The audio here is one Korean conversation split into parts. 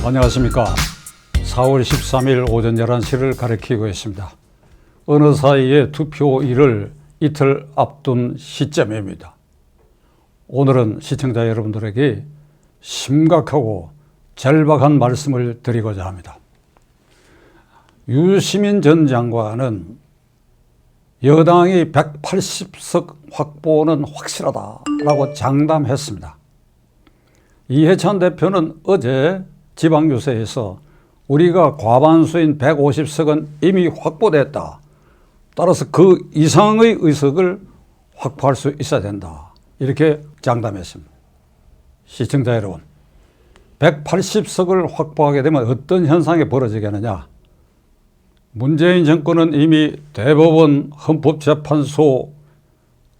안녕하십니까. 4월 13일 오전 11시를 가리키고 있습니다. 어느 사이에 투표일을 이틀 앞둔 시점입니다. 오늘은 시청자 여러분들에게 심각하고 절박한 말씀을 드리고자 합니다. 유시민 전 장관은 여당이 180석 확보는 확실하다라고 장담했습니다. 이해찬 대표는 어제 지방유세에서 우리가 과반수인 150석은 이미 확보됐다. 따라서 그 이상의 의석을 확보할 수 있어야 된다. 이렇게 장담했습니다. 시청자 여러분, 180석을 확보하게 되면 어떤 현상이 벌어지겠느냐. 문재인 정권은 이미 대법원, 헌법재판소,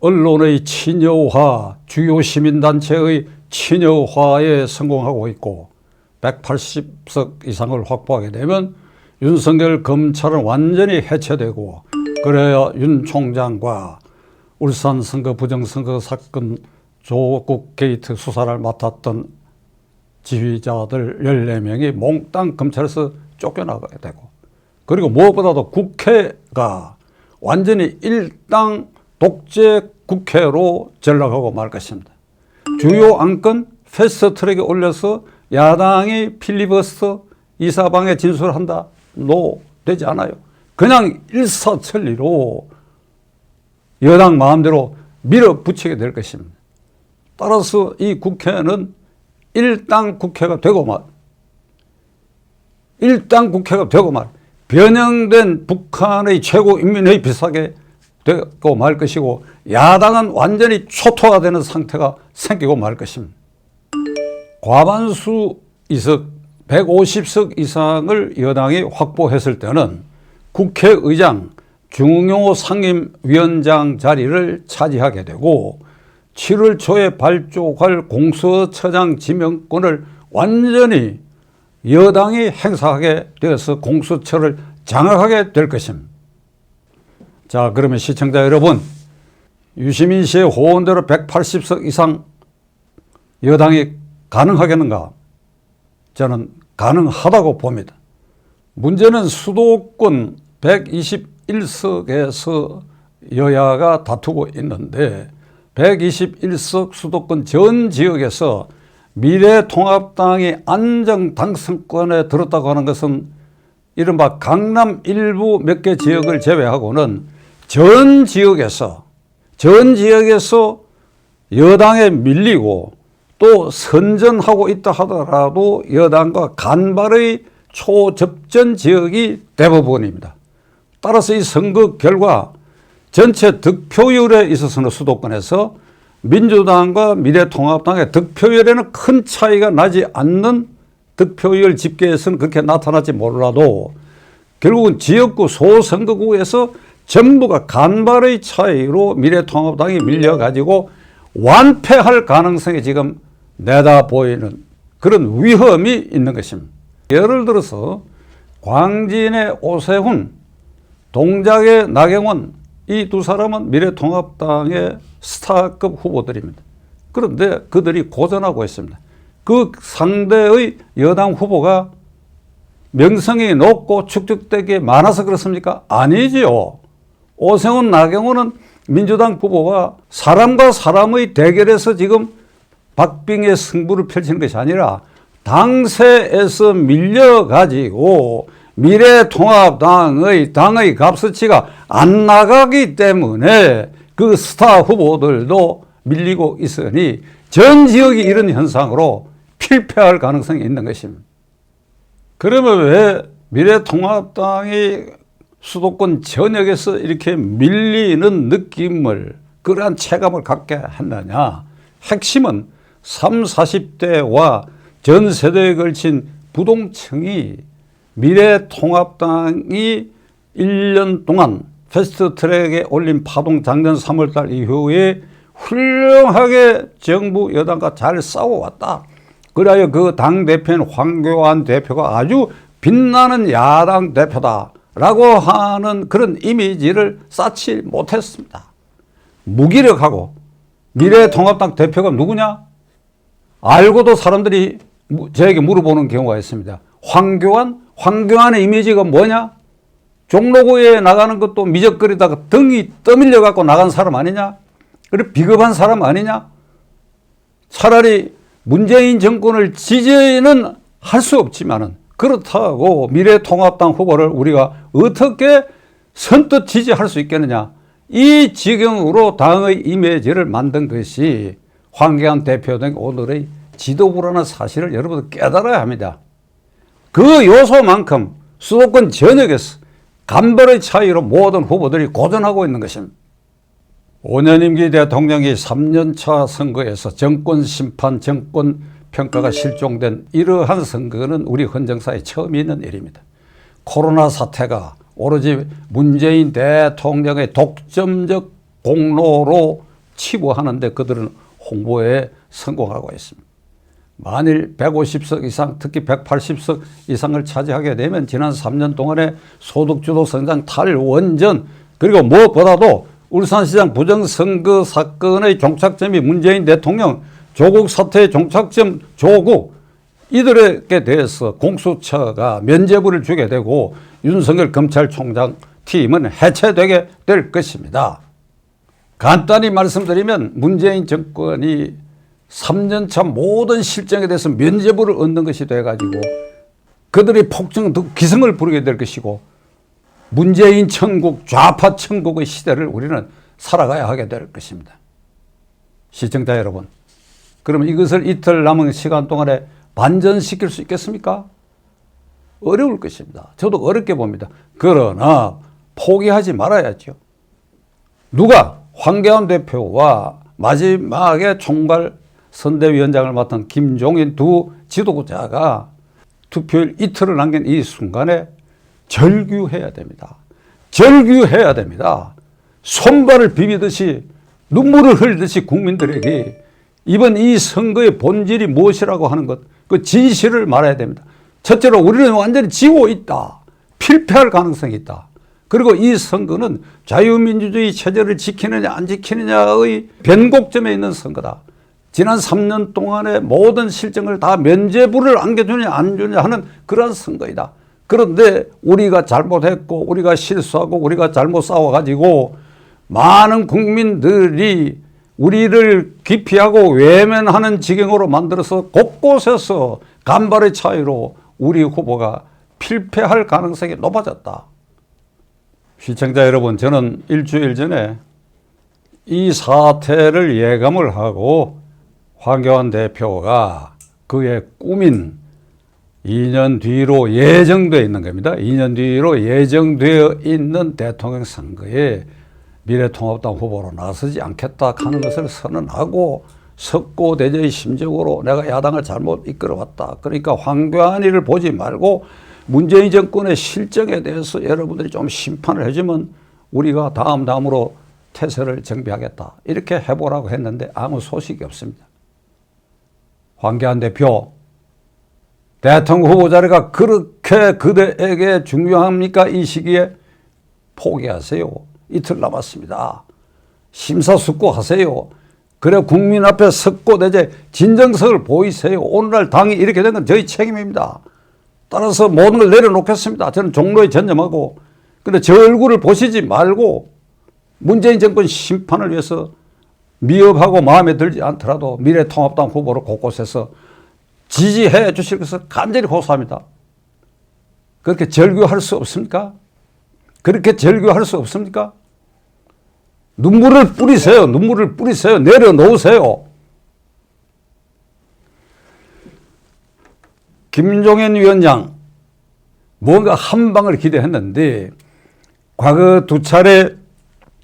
언론의 친여화, 주요 시민단체의 친여화에 성공하고 있고 180석 이상을 확보하게 되면 윤석열 검찰은 완전히 해체되고, 그래야 윤 총장과 울산 선거 부정선거 사건 조국 게이트 수사를 맡았던 지휘자들 14명이 몽땅 검찰에서 쫓겨나가게 되고, 그리고 무엇보다도 국회가 완전히 일당 독재 국회로 전락하고 말 것입니다. 주요 안건 패스트트랙에 올려서 야당이 필리버스터 이사방에 진술한다? 되지 않아요. 그냥 일사천리로 여당 마음대로 밀어붙이게 될 것입니다. 따라서 이 국회는 일당 국회가 되고 말, 변형된 북한의 최고인민회의 비슷하게 되고 말 것이고, 야당은 완전히 초토화되는 상태가 생기고 말 것입니다. 과반수 이석 150석 이상을 여당이 확보했을 때는 국회의장, 중요 상임위원장 자리를 차지하게 되고, 7월 초에 발족할 공수처장 지명권을 완전히 여당이 행사하게 되어서 공수처를 장악하게 될 것입니다. 자, 그러면 시청자 여러분, 유시민 씨의 호언대로 180석 이상 여당이 가능하겠는가? 저는 가능하다고 봅니다. 문제는 수도권 121석에서 여야가 다투고 있는데, 121석 수도권 전 지역에서 미래통합당이 안정 당선권에 들었다고 하는 것은 이른바 강남 일부 몇 개 지역을 제외하고는 전 지역에서 여당에 밀리고 또 선전하고 있다 하더라도 여당과 간발의 초접전 지역이 대부분입니다. 따라서 이 선거 결과 전체 득표율에 있어서는 수도권에서 민주당과 미래통합당의 득표율에는 큰 차이가 나지 않는, 득표율 집계에서는 그렇게 나타나지 몰라도 결국은 지역구 소선거구에서 전부가 간발의 차이로 미래통합당이 밀려가지고 완패할 가능성이 지금 내다 보이는 그런 위험이 있는 것입니다. 예를 들어서 광진의 오세훈, 동작의 나경원, 이 두 사람은 미래통합당의 스타급 후보들입니다. 그런데 그들이 고전하고 있습니다. 그 상대의 여당 후보가 명성이 높고 축적되게 많아서 그렇습니까? 아니지요. 오세훈, 나경원은 민주당 후보가 사람과 사람의 대결에서 지금 박빙의 승부를 펼치는 것이 아니라 당세에서 밀려가지고 미래통합당의 당의 값어치가 안 나가기 때문에 그 스타 후보들도 밀리고 있으니 전 지역이 이런 현상으로 필패할 가능성이 있는 것입니다. 그러면 왜 미래통합당이 수도권 전역에서 이렇게 밀리는 느낌을, 그러한 체감을 갖게 했느냐? 핵심은 30, 40대와 전 세대에 걸친 부동층이 미래통합당이 1년 동안 패스트트랙에 올린 파동 작년 3월달 이후에 훌륭하게 정부 여당과 잘 싸워왔다. 그래야 그 당대표인 황교안 대표가 아주 빛나는 야당 대표다라고 하는 그런 이미지를 쌓지 못했습니다. 무기력하고. 미래통합당 대표가 누구냐? 알고도 사람들이 저에게 물어보는 경우가 있습니다. 황교안의 이미지가 뭐냐? 종로구에 나가는 것도 미적거리다가 등이 떠밀려 갖고 나간 사람 아니냐? 그래 비겁한 사람 아니냐? 차라리 문재인 정권을 지지는 할 수 없지만은 그렇다고 미래통합당 후보를 우리가 어떻게 선뜻 지지할 수 있겠느냐? 이 지경으로 당의 이미지를 만든 것이 황교안 대표 등 오늘의 지도부라는 사실을 여러분들 깨달아야 합니다. 그 요소만큼 수도권 전역에서 간발의 차이로 모든 후보들이 고전하고 있는 것입니다. 5년 임기 대통령이 3년차 선거에서 정권 심판, 정권 평가가 실종된 이러한 선거는 우리 헌정사에 처음 있는 일입니다. 코로나 사태가 오로지 문재인 대통령의 독점적 공로로 치부하는데 그들은 홍보에 성공하고 있습니다. 만일 150석 이상, 특히 180석 이상을 차지하게 되면 지난 3년 동안의 소득주도 성장 탈원전, 그리고 무엇보다도 울산시장 부정선거 사건의 종착점이 문재인 대통령, 조국 사태의 종착점 조국, 이들에게 대해서 공수처가 면죄부를 주게 되고 윤석열 검찰총장 팀은 해체되게 될 것입니다. 간단히 말씀드리면 문재인 정권이 3년차 모든 실정에 대해서 면죄부를 얻는 것이 돼가지고 그들의 폭정, 기승을 부리게 될 것이고 문재인 천국, 좌파 천국의 시대를 우리는 살아가야 하게 될 것입니다. 시청자 여러분, 그러면 이것을 이틀 남은 시간 동안에 반전시킬 수 있겠습니까? 어려울 것입니다. 저도 어렵게 봅니다. 그러나 포기하지 말아야죠. 누가? 황교안 대표와 마지막에 총괄 선대위원장을 맡은 김종인 두 지도자가 투표일 이틀을 남긴 이 순간에 절규해야 됩니다. 절규해야 됩니다. 손발을 비비듯이 눈물을 흘리듯이 국민들에게 이번 이 선거의 본질이 무엇이라고 하는 것, 그 진실을 말해야 됩니다. 첫째로 우리는 완전히 지고 있다. 필패할 가능성이 있다. 그리고 이 선거는 자유민주주의 체제를 지키느냐 안 지키느냐의 변곡점에 있는 선거다. 지난 3년 동안의 모든 실정을 다 면죄부를 안겨주냐 안 주냐 하는 그런 선거이다. 그런데 우리가 잘못했고 우리가 실수하고 우리가 잘못 싸워가지고 많은 국민들이 우리를 기피하고 외면하는 지경으로 만들어서 곳곳에서 간발의 차이로 우리 후보가 필패할 가능성이 높아졌다. 시청자 여러분, 저는 일주일 전에 이 사태를 예감을 하고 황교안 대표가 그의 꿈인 2년 뒤로 예정되어 있는 겁니다. 2년 뒤로 예정되어 있는 대통령 선거에 미래통합당 후보로 나서지 않겠다 하는 것을 선언하고 석고대죄의 심정으로 내가 야당을 잘못 이끌어왔다. 그러니까 황교안이를 보지 말고 문재인 정권의 실정에 대해서 여러분들이 좀 심판을 해주면 우리가 다음으로 태세를 정비하겠다. 이렇게 해보라고 했는데 아무 소식이 없습니다. 황교안 대표, 대통령 후보 자리가 그렇게 그대에게 중요합니까? 이 시기에 포기하세요. 이틀 남았습니다. 심사숙고하세요. 그래 국민 앞에 석고대죄 진정성을 보이세요. 오늘날 당이 이렇게 된 건 저희 책임입니다. 따라서 모든 걸 내려놓겠습니다. 저는 종로에 전념하고. 근데 저 얼굴을 보시지 말고 문재인 정권 심판을 위해서 미흡하고 마음에 들지 않더라도 미래통합당 후보를 곳곳에서 지지해 주실 것을 간절히 호소합니다. 그렇게 절규할 수 없습니까? 그렇게 절규할 수 없습니까? 눈물을 뿌리세요. 눈물을 뿌리세요. 내려놓으세요. 김종인 위원장, 뭔가 한 방을 기대했는데 과거 두 차례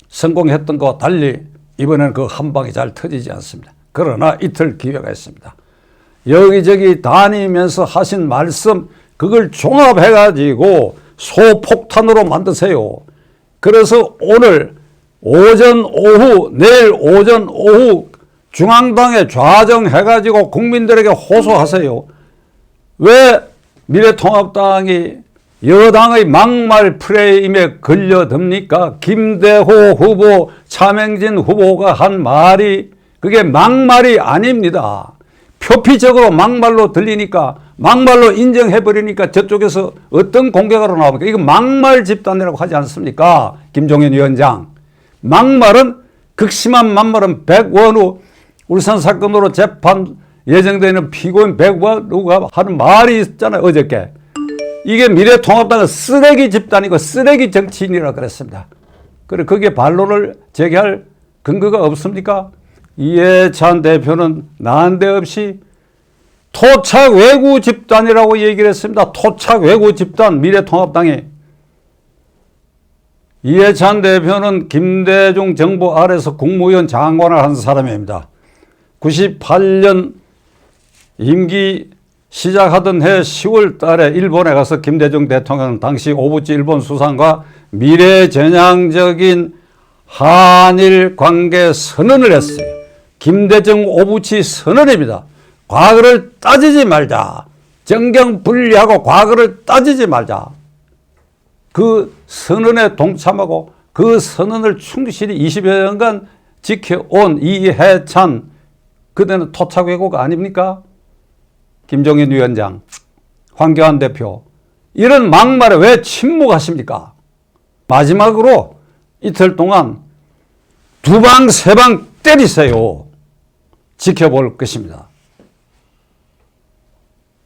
성공했던 것과 달리 이번에는 그 한 방이 잘 터지지 않습니다. 그러나 이틀 기회가 있습니다. 여기저기 다니면서 하신 말씀, 그걸 종합해가지고 소폭탄으로 만드세요. 그래서 오늘 오전, 오후, 내일 오전, 오후 중앙당에 좌정해가지고 국민들에게 호소하세요. 왜 미래통합당이 여당의 막말 프레임에 걸려듭니까? 김대호 후보, 차명진 후보가 한 말이 그게 막말이 아닙니다. 표피적으로 막말로 들리니까 막말로 인정해버리니까 저쪽에서 어떤 공격으로 나옵니까? 이거 막말 집단이라고 하지 않습니까? 김종인 위원장. 막말은 극심한 막말은 백원우 울산 사건으로 재판 예정되어 있는 피고인 백원우가 하는 말이 있잖아요. 어저께. 이게 미래통합당은 쓰레기 집단이고 쓰레기 정치인이라 그랬습니다. 그래 거기에 반론을 제기할 근거가 없습니까? 이해찬 대표는 난데없이 토착 외구 집단이라고 얘기를 했습니다. 토착 외구 집단 미래통합당이. 이해찬 대표는 김대중 정부 아래서 국무위원 장관을 한 사람입니다. 98년 임기 시작하던 해 10월 달에 일본에 가서 김대중 대통령은 당시 오부치 일본 수상과 미래전향적인 한일 관계 선언을 했어요. 김대중 오부치 선언입니다. 과거를 따지지 말자. 정경 분리하고 과거를 따지지 말자. 그 선언에 동참하고 그 선언을 충실히 20여 년간 지켜온 이해찬, 그대는 토착 왜곡 아닙니까? 김종인 위원장, 황교안 대표, 이런 막말에 왜 침묵하십니까? 마지막으로 이틀 동안 두 방, 세 방 때리세요. 지켜볼 것입니다.